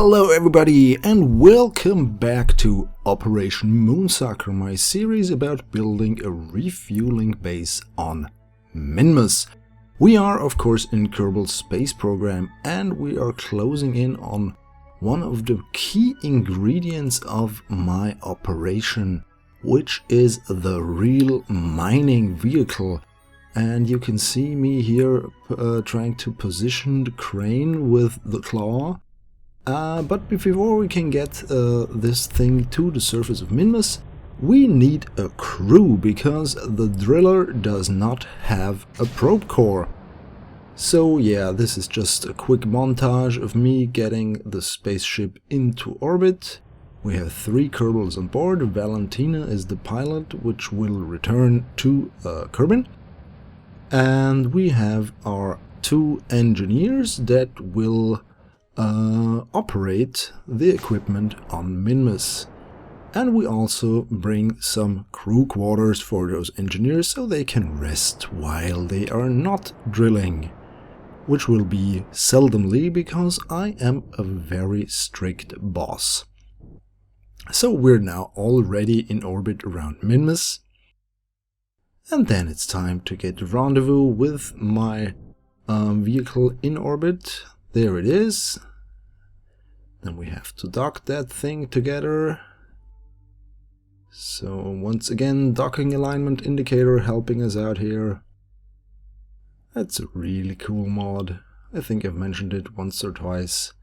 Hello everybody and welcome back to Operation Moonsucker, my series about building a refueling base on Minmus. We are of course in Kerbal Space Program and we are closing in on one of the key ingredients of my operation, which is the real mining vehicle. And you can see me here trying to position the crane with the claw. But before we can get this thing to the surface of Minmus, we need a crew, because the driller does not have a probe core. So yeah, this is just a quick montage of me getting the spaceship into orbit. We have 3 Kerbals on board. Valentina is the pilot, which will return to Kerbin. And we have our 2 engineers that will operate the equipment on Minmus. And we also bring some crew quarters for those engineers so they can rest while they are not drilling, which will be seldomly because I am a very strict boss. So we're now already in orbit around Minmus, and then it's time to get rendezvous with my vehicle in orbit. There it is. Then we have to dock that thing together. So once again, docking alignment indicator helping us out here. That's a really cool mod. I think I've mentioned it once or twice,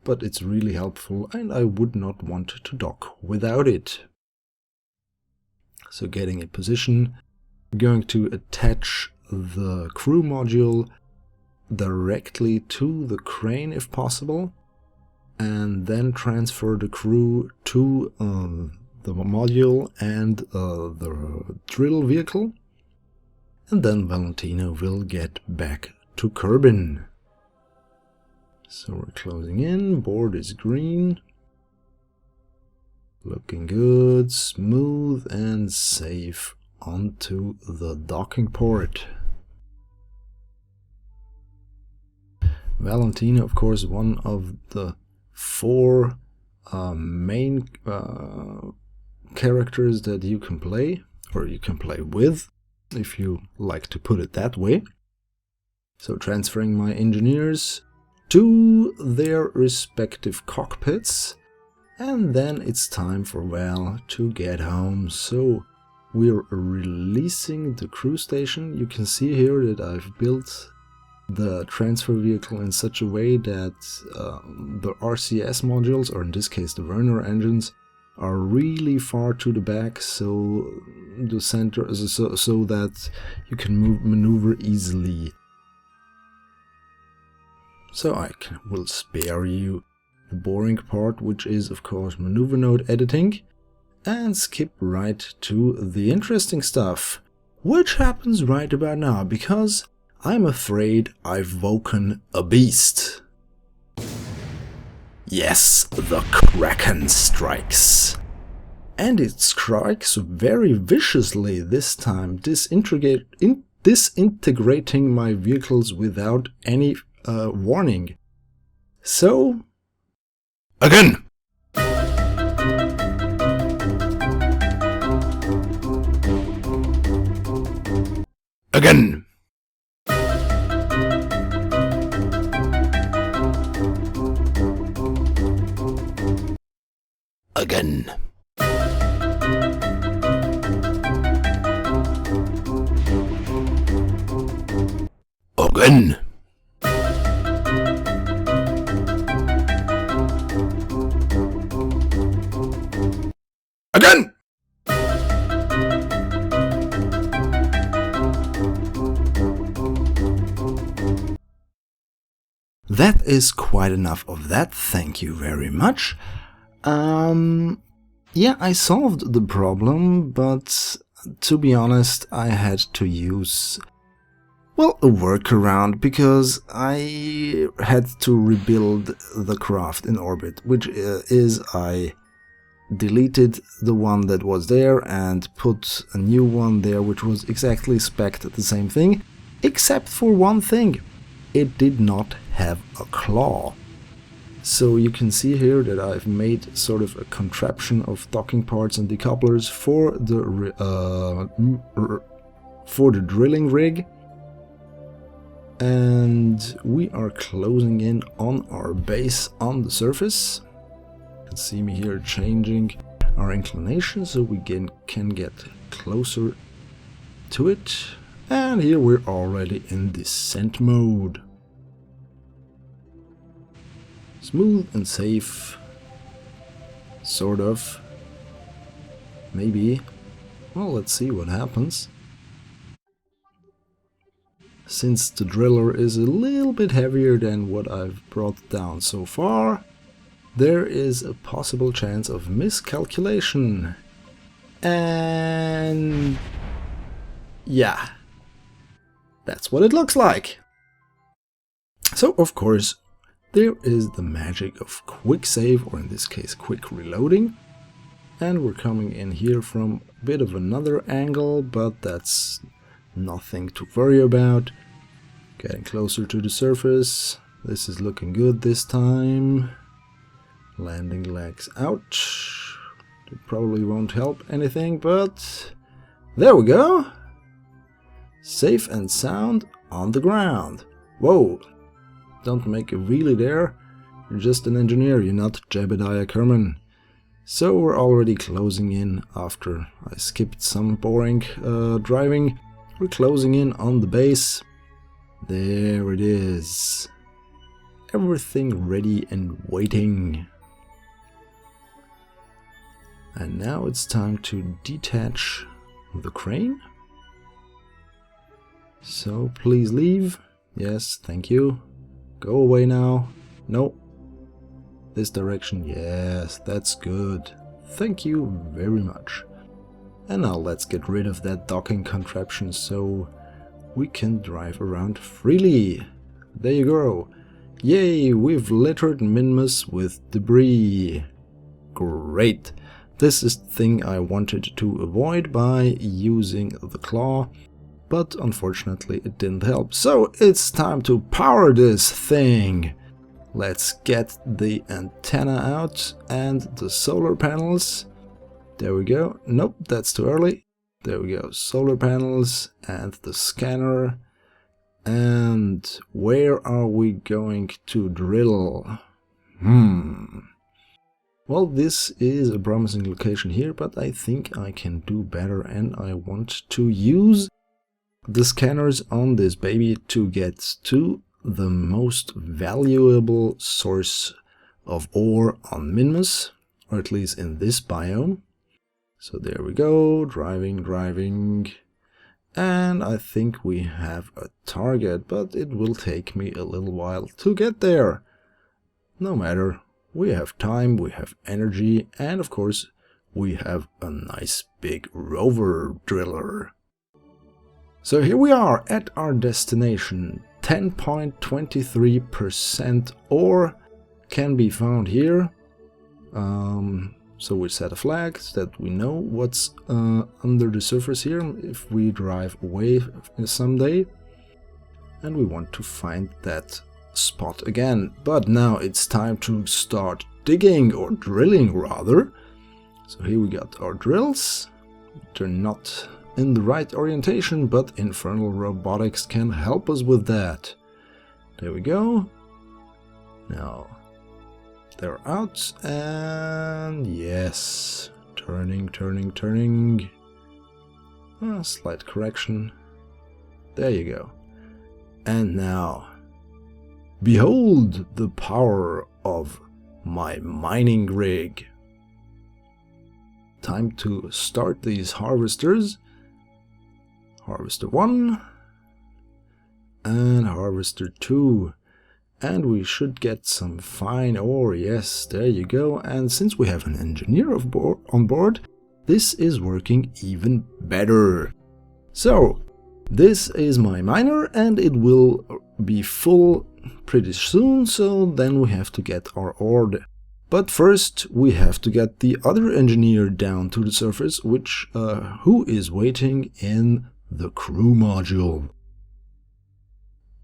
but it's really helpful and I would not want to dock without it. So getting in position, we're going to attach the crew module directly to the crane if possible, and then transfer the crew to the module and the drill vehicle, and then Valentina will get back to Kerbin. So we're closing in, board is green, looking good, smooth and safe onto the docking port. Valentina, of course, one of the 4 main characters that you can play, or you can play with, if you like to put it that way. So transferring my engineers to their respective cockpits, and then it's time for Val to get home. So we're releasing the crew station. You can see here that I've built the transfer vehicle in such a way that the RCS modules, or in this case the Werner engines, are really far to the back, so the center, so that you can maneuver easily. So I will spare you the boring part, which is of course maneuver node editing, and skip right to the interesting stuff, which happens right about now, because I'm afraid I've woken a beast. Yes, the Kraken strikes. And it strikes very viciously this time, disintegrating my vehicles without any warning. So, again! Again! Again. Again. Again. That is quite enough of that, thank you very much. Yeah, I solved the problem, but to be honest, I had to use, well, a workaround, because I had to rebuild the craft in orbit, which is I deleted the one that was there and put a new one there, which was exactly spec'd the same thing, except for one thing. It did not have a claw. So you can see here that I've made sort of a contraption of docking parts and decouplers for the drilling rig. And we are closing in on our base on the surface. You can see me here changing our inclination so we can get closer to it. And here we're already in descent mode. Smooth and safe. Sort of. Maybe. Well, let's see what happens. Since the driller is a little bit heavier than what I've brought down so far, there is a possible chance of miscalculation. And yeah, that's what it looks like. So of course there is the magic of quick save, or in this case quick reloading. And we're coming in here from a bit of another angle, but that's nothing to worry about. Getting closer to the surface. This is looking good this time. Landing legs out. It probably won't help anything, but there we go. Safe and sound on the ground. Whoa, don't make a wheelie there. You're just an engineer, you're not Jebediah Kerman. So we're already closing in after I skipped some boring driving. We're closing in on the base. There it is. Everything ready and waiting. And now it's time to detach the crane. So please leave. Yes, thank you. Go away now. No. This direction. Yes, that's good. Thank you very much. And now let's get rid of that docking contraption so we can drive around freely. There you go. Yay, we've littered Minmus with debris. Great. This is the thing I wanted to avoid by using the claw, but unfortunately it didn't help. So it's time to power this thing. Let's get the antenna out and the solar panels. There we go. Nope, that's too early. There we go. Solar panels and the scanner. And where are we going to drill? Well, this is a promising location here, but I think I can do better, and I want to use the scanners on this baby to get to the most valuable source of ore on Minmus, or at least in this biome. So there we go, driving, and I think we have a target, but it will take me a little while to get there. No matter, we have time, we have energy, and of course we have a nice big rover driller. So here we are at our destination. 10.23% ore can be found here. So we set a flag so that we know what's under the surface here if we drive away someday. And we want to find that spot again. But now it's time to start digging, or drilling rather. So here we got our drills. They're not in the right orientation, but Infernal Robotics can help us with that. There we go. Now they're out, and yes, turning. Slight correction. There you go. And now, behold the power of my mining rig. Time to start these harvesters. Harvester 1 and Harvester 2. And we should get some fine ore. Yes, there you go. And since we have an engineer on board, this is working even better. So, this is my miner, and it will be full pretty soon, so then we have to get our ore. But first, we have to get the other engineer down to the surface, who is waiting in the crew module.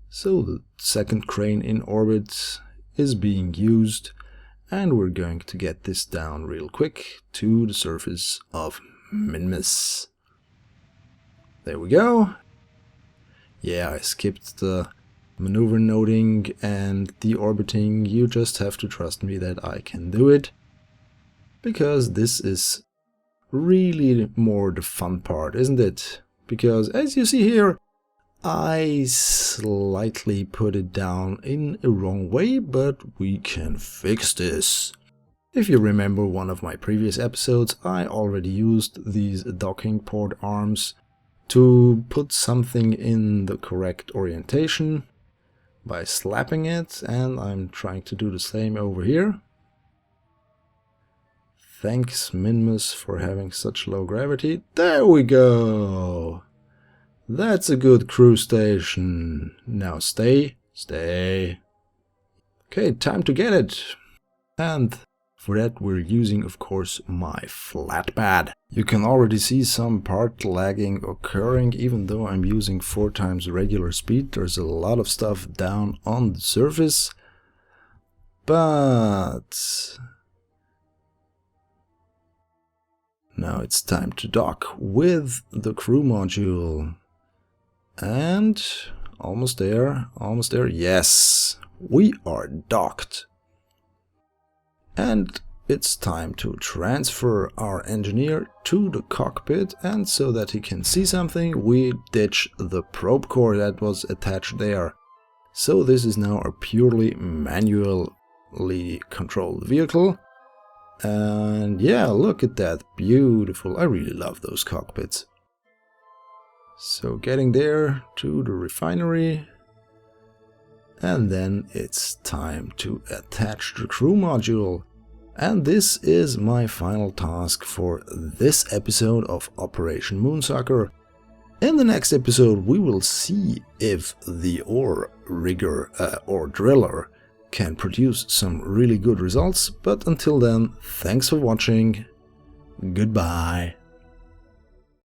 So the second crane in orbit is being used, and we're going to get this down real quick to the surface of Minmus. There we go. Yeah, I skipped the maneuver noding and the orbiting. You just have to trust me that I can do it, because this is really more the fun part, isn't it? Because as you see here, I slightly put it down in a wrong way, but we can fix this. If you remember one of my previous episodes, I already used these docking port arms to put something in the correct orientation by slapping it, and I'm trying to do the same over here. Thanks Minmus for having such low gravity. There we go! That's a good cruise station. Now stay. Okay, time to get it. And for that we're using, of course, my flat pad. You can already see some part lagging occurring, even though I'm using 4 times regular speed. There's a lot of stuff down on the surface. But now it's time to dock with the crew module. And almost there, yes, we are docked. And it's time to transfer our engineer to the cockpit, and so that he can see something, we ditch the probe core that was attached there. So this is now a purely manually controlled vehicle. And yeah, look at that, beautiful. I really love those cockpits. So getting there to the refinery, and then it's time to attach the crew module. And this is my final task for this episode of Operation Moonsucker. In the next episode we will see if the ore rigger or driller can produce some really good results, but until then, thanks for watching, goodbye.